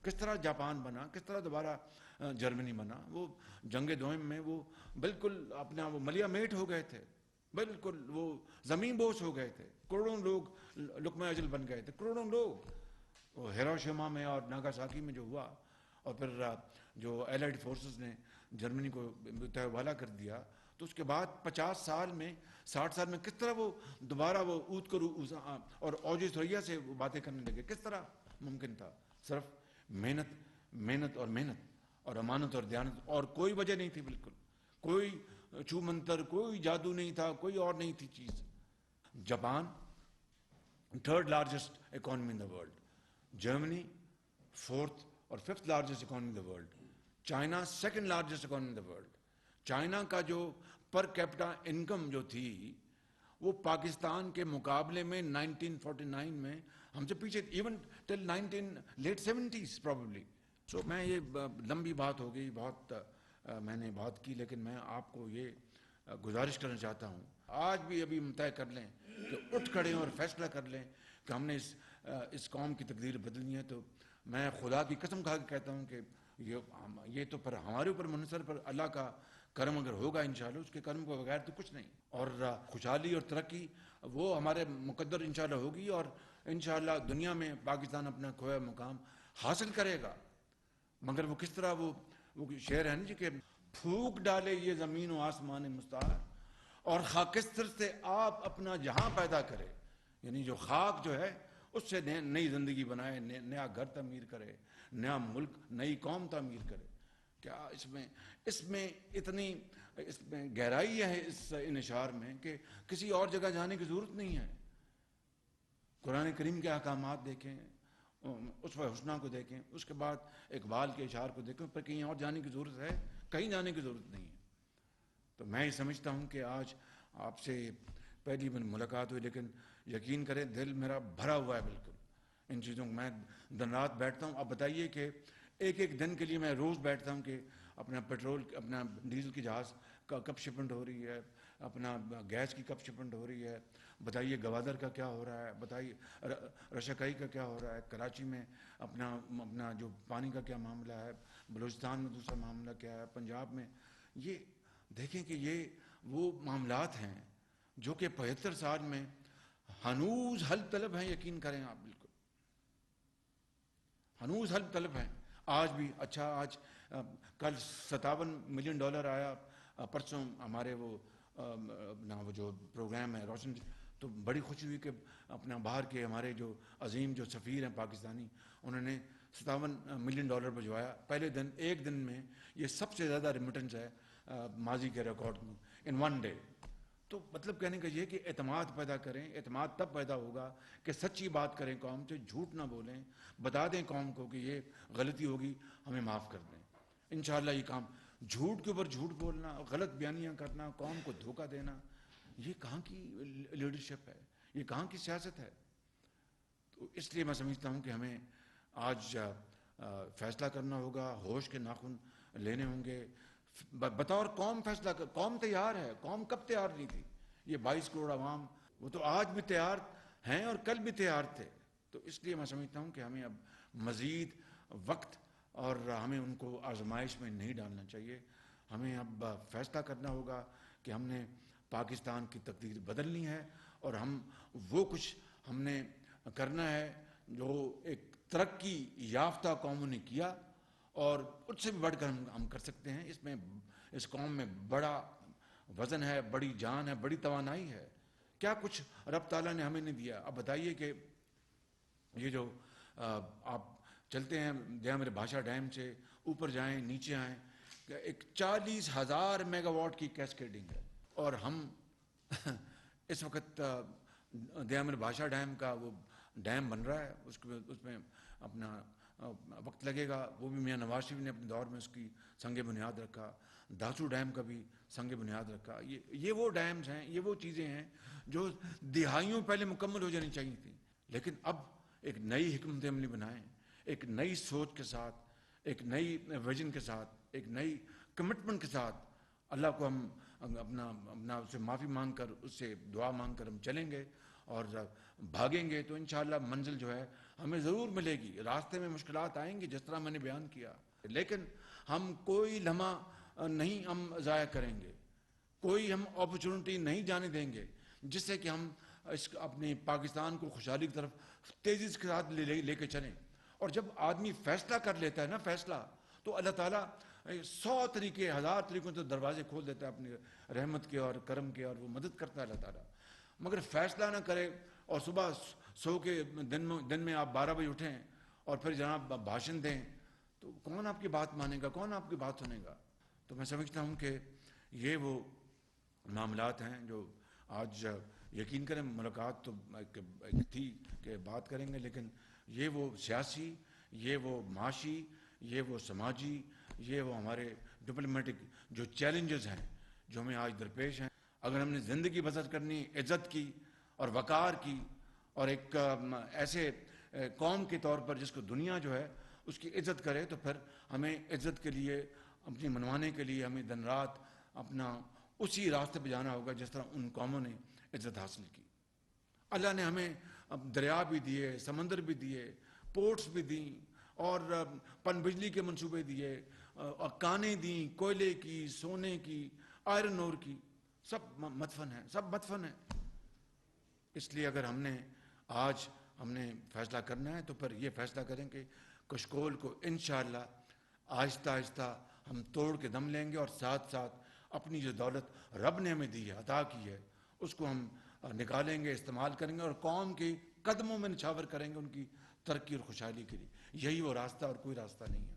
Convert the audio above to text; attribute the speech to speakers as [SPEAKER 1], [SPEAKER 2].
[SPEAKER 1] کس طرح جاپان بنا، کس طرح دوبارہ جرمنی بنا. وہ جنگ دوئم میں وہ بالکل اپنا وہ ملیا میٹ ہو گئے تھے، بالکل وہ زمین بوس ہو گئے تھے، کروڑوں لوگ لقمہ اجل بن گئے تھے، کروڑوں لوگ. وہ ہیروشیما میں اور ناگاساکی میں جو ہوا، اور پھر جو ایلائڈ فورسز نے جرمنی کو تہوالا کر دیا، تو اس کے بعد 50 سال میں 60 سال میں کس طرح وہ دوبارہ وہ اوت کرو اور اوج ثریا سے وہ باتیں کرنے لگے، کس طرح ممکن تھا؟ صرف محنت محنت اور محنت اور امانت اور دیانت، اور کوئی وجہ نہیں تھی، بالکل کوئی چھو منتر، کوئی جادو نہیں تھا، کوئی اور نہیں تھی چیز. Japan third largest economy in the world, Germany fourth اور fifth largest economy in the world, China second largest economy in the world. China کا جو پر کیپٹا انکم جو تھی وہ پاکستان کے مقابلے میں 1949 میں ہم سے پیچھے، ایون ٹل لیٹ 70s پرابیبلی. سو میں یہ لمبی بات ہو گئی، بہت میں نے بات کی، لیکن میں آپ کو یہ گزارش کرنا چاہتا ہوں، آج بھی ابھی طے کر لیں کہ اٹھ کھڑے اور فیصلہ کر لیں کہ ہم نے اس قوم کی تقدیر بدلنی ہے. تو میں خدا کی قسم کھا کے کہتا ہوں کہ یہ تو پر ہمارے اوپر منحصر، پر اللہ کا کرم اگر ہوگا انشاءاللہ، اس کے کرم کو بغیر تو کچھ نہیں. اور خوشحالی اور ترقی وہ ہمارے مقدر انشاءاللہ ہوگی، اور انشاءاللہ دنیا میں پاکستان اپنا کھویا مقام حاصل کرے گا. مگر وہ کس طرح وہ شعر ہے نا جی کہ پھونک ڈالے یہ زمین و آسمان مستعار، اور خاکستر سے آپ اپنا جہاں پیدا کرے. یعنی جو خاک جو ہے اس سے نئی زندگی بنائے، نیا گھر تعمیر کرے، نیا ملک، نئی قوم تعمیر کرے. کیا اس میں اتنی اس میں گہرائی ہے اس انشار میں کہ کسی اور جگہ جانے کی ضرورت نہیں ہے. قرآن کریم کے احکامات دیکھیں، اس حسنہ کو دیکھیں، اس کے بعد اقبال کے اشعار کو دیکھیں، پر کہیں اور جانے کی ضرورت ہے؟ کہیں جانے کی ضرورت نہیں ہے. تو میں یہ سمجھتا ہوں کہ آج آپ سے پہلی ملاقات ہوئی، لیکن یقین کریں دل میرا بھرا ہوا ہے بالکل ان چیزوں کو. میں دن رات بیٹھتا ہوں. اب بتائیے کہ ایک ایک دن کے لیے میں روز بیٹھتا ہوں کہ اپنا پیٹرول، اپنا ڈیزل کی جہاز کا کب شپمنٹ ہو رہی ہے، اپنا گیس کی کب شپمنٹ ہو رہی ہے، بتائیے گوادر کا کیا ہو رہا ہے، بتائیے رشکائی کا کیا ہو رہا ہے، کراچی میں اپنا جو پانی کا کیا معاملہ ہے، بلوچستان میں دوسرا معاملہ کیا ہے، پنجاب میں. یہ دیکھیں کہ یہ وہ معاملات ہیں جو کہ 75 سال میں ہنوز حل طلب ہیں. یقین کریں آپ، بالکل ہنوز حل طلب ہیں آج بھی. اچھا آج کل $57 ملین آیا، پرسوں ہمارے وہ جو پروگرام ہے روشن، تو بڑی خوشی ہوئی کہ اپنا باہر کے ہمارے جو عظیم جو سفیر ہیں پاکستانی، انہوں نے $57 ملین بھجوایا پہلے دن. ایک دن میں یہ سب سے زیادہ ریمیٹنس ہے ماضی کے ریکارڈ میں، ان ون ڈے. تو مطلب کہنے کا یہ کہ اعتماد پیدا کریں. اعتماد تب پیدا ہوگا کہ سچی بات کریں قوم سے، جھوٹ نہ بولیں، بتا دیں قوم کو کہ یہ غلطی ہوگی، ہمیں معاف کر دیں. انشاءاللہ یہ کام، جھوٹ کے اوپر جھوٹ بولنا، غلط بیانیاں کرنا، قوم کو دھوکہ دینا، یہ کہاں کی لیڈرشپ ہے، یہ کہاں کی سیاست ہے؟ تو اس لیے میں سمجھتا ہوں کہ ہمیں آج فیصلہ کرنا ہوگا، ہوش کے ناخن لینے ہوں گے. بطور قوم فیصلہ قوم تیار ہے. قوم کب تیار نہیں تھی؟ یہ 22 کروڑ عوام وہ تو آج بھی تیار ہیں اور کل بھی تیار تھے. تو اس لیے میں سمجھتا ہوں کہ ہمیں اب مزید وقت اور ہمیں ان کو آزمائش میں نہیں ڈالنا چاہیے. ہمیں اب فیصلہ کرنا ہوگا کہ ہم نے پاکستان کی تقدیر بدلنی ہے، اور وہ کچھ ہم نے کرنا ہے جو ایک ترقی یافتہ قوموں نے کیا، اور اس سے بھی بڑھ کر ہم کر سکتے ہیں. اس قوم میں بڑا وزن ہے، بڑی جان ہے، بڑی توانائی ہے. کیا کچھ رب تعالیٰ نے ہمیں نہیں دیا؟ اب بتائیے کہ یہ جو آپ چلتے ہیں دیامر بھاشا ڈیم سے اوپر جائیں نیچے آئیں، ایک 40,000 میگا واٹ کی کیسکیڈنگ ہے. اور ہم اس وقت دیامر بھاشا ڈیم کا وہ ڈیم بن رہا ہے، اس میں اپنا وقت لگے گا. وہ بھی میاں نواز شریف نے اپنے دور میں اس کی سنگ بنیاد رکھا. داسو ڈیم کا بھی سنگ بنیاد رکھا. یہ وہ ڈیمز ہیں، یہ وہ چیزیں ہیں جو دہائیوں پہلے مکمل ہو جانی چاہیے تھیں. لیکن اب ایک نئی حکمت عملی بنائیں، ایک نئی سوچ کے ساتھ، ایک نئی ویژن کے ساتھ، ایک نئی کمٹمنٹ کے ساتھ. اللہ کو ہم اپنا اس سے معافی مانگ کر، اس سے دعا مانگ کر ہم چلیں گے اور بھاگیں گے تو انشاءاللہ منزل جو ہے ہمیں ضرور ملے گی، راستے میں مشکلات آئیں گی جس طرح میں نے بیان کیا، لیکن ہم کوئی لمحہ نہیں ہم ضائع کریں گے، کوئی ہم اپرچونٹی نہیں جانے دیں گے جس سے کہ ہم اپنی پاکستان کو خوشحالی کی طرف تیزی کے ساتھ لے کے چلیں۔ اور جب آدمی فیصلہ کر لیتا ہے نا، فیصلہ، تو اللہ تعالیٰ 100 طریقے 1000 طریقوں سے دروازے کھول دیتا ہے اپنی رحمت کے اور کرم کے، اور وہ مدد کرتا ہے اللہ تعالیٰ۔ مگر فیصلہ نہ کرے اور صبح سو کے دن میں آپ 12 بجے اٹھیں اور پھر جناب بھاشن دیں، تو کون آپ کی بات مانے گا، کون آپ کی بات سنے گا؟ تو میں سمجھتا ہوں کہ یہ وہ معاملات ہیں جو آج یقین کریں ملاقات تو ایک تھی کہ بات کریں گے، لیکن یہ وہ سیاسی، یہ وہ معاشی، یہ وہ سماجی، یہ وہ ہمارے ڈپلومیٹک جو چیلنجز ہیں جو ہمیں آج درپیش ہیں۔ اگر ہم نے زندگی بسر کرنی عزت کی اور وقار کی اور ایک ایسے قوم کے طور پر جس کو دنیا جو ہے اس کی عزت کرے، تو پھر ہمیں عزت کے لیے اپنی منوانے کے لیے ہمیں دن رات اپنا اسی راستے پہ جانا ہوگا جس طرح ان قوموں نے عزت حاصل کی۔ اللہ نے ہمیں دریا بھی دیے، سمندر بھی دیے، پورٹس بھی دیں، اور پن بجلی کے منصوبے دیے، اور کانیں دیں کوئلے کی، سونے کی، آئرن اور کی، سب مدفن ہیں، سب مدفن ہیں۔ اس لیے اگر ہم نے فیصلہ کرنا ہے تو پھر یہ فیصلہ کریں کہ کشکول کو انشاءاللہ آہستہ آہستہ ہم توڑ کے دم لیں گے، اور ساتھ ساتھ اپنی جو دولت رب نے ہمیں دی ہے، عطا کی ہے، اس کو ہم نکالیں گے، استعمال کریں گے، اور قوم کے قدموں میں نچھاور کریں گے ان کی ترقی اور خوشحالی کے لیے۔ یہی وہ راستہ اور کوئی راستہ نہیں ہے۔